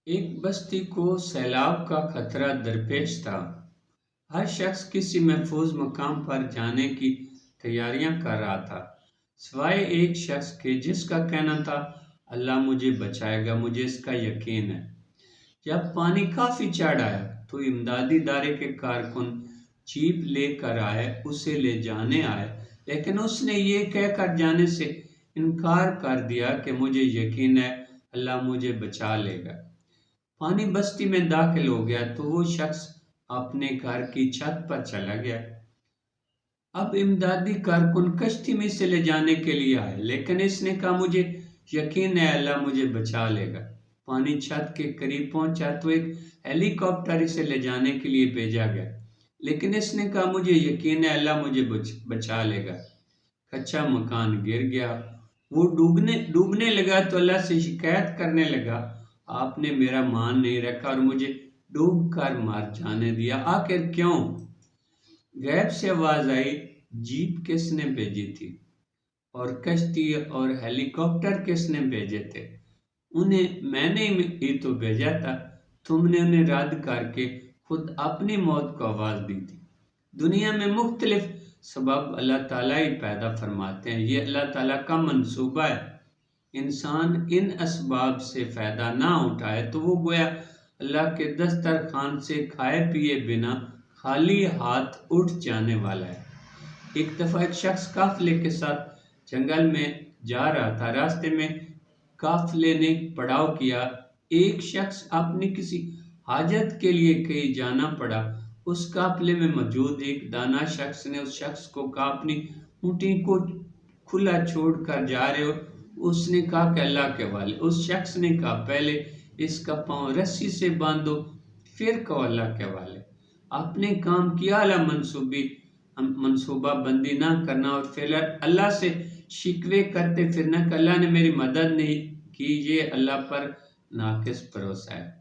ایک بستی کو سیلاب کا خطرہ درپیش تھا۔ ہر شخص کسی محفوظ مقام پر جانے کی تیاریاں کر رہا تھا، سوائے ایک شخص کے جس کا کہنا تھا، اللہ مجھے بچائے گا، مجھے اس کا یقین ہے۔ جب پانی کافی چڑھ آیا تو امدادی ادارے کے کارکن جیپ لے کر اسے لے جانے آئے، لیکن اس نے یہ کہہ کر جانے سے انکار کر دیا کہ مجھے یقین ہے اللہ مجھے بچا لے گا۔ پانی بستی میں داخل ہو گیا تو وہ شخص اپنے گھر کی چھت پر چلا گیا۔ اب امدادی کارکن کشتی میں اسے لے جانے کے لیے آئے، لیکن اس نے کہا مجھے یقین ہے اللہ مجھے بچا لے گا۔ پانی چھت کے قریب پہنچا تو ایک ہیلی کاپٹر اسے لے جانے کے لیے بھیجا گیا، لیکن اس نے کہا مجھے یقین ہے اللہ مجھے بچا لے گا۔ کچا مکان گر گیا، وہ ڈوبنے لگا تو اللہ سے شکایت کرنے لگا، آپ نے میرا مان نہیں رکھا اور مجھے ڈوب کر مار جانے دیا، آخر کیوں؟ غیب سے آواز آئی، جیپ کس نے بھیجی تھی اور کشتی اور ہیلی کاپٹر کس نے بھیجے تھے؟ انہیں میں نے ہی تو بھیجا تھا، تم نے انہیں رد کر کے خود اپنی موت کو آواز دی تھی۔ دنیا میں مختلف سبب اللہ تعالیٰ ہی پیدا فرماتے ہیں، یہ اللہ تعالیٰ کا منصوبہ ہے۔ انسان ان اسباب سے فائدہ نہ اٹھائے تو وہ گویا اللہ کے دسترخوان سے کھائے پیے بنا خالی ہاتھ اٹھ جانے والا ہے۔ ایک دفعہ ایک شخص قافلے کے ساتھ جنگل میں جا رہا تھا، راستے میں قافلے نے پڑاؤ کیا، ایک شخص اپنی کسی حاجت کے لیے کہیں جانا پڑا۔ اس قافلے میں موجود ایک دانا شخص نے اس شخص کو کہا اپنی اونٹی کو کھلا چھوڑ کر جا رہے ہو؟ اس نے کہا کہ اللہ کے حوالے۔ اس شخص نے کہا پہلے اس کا پاؤں رسی سے باندھو پھر کہو اللہ کے حوالے۔ اپنے کام کی اعلیٰ منصوبہ بندی نہ کرنا اور پھر اللہ سے شکوے کرتے پھرنا کہ اللہ نے میری مدد نہیں کی، یہ اللہ پر ناقص بھروسہ ہے۔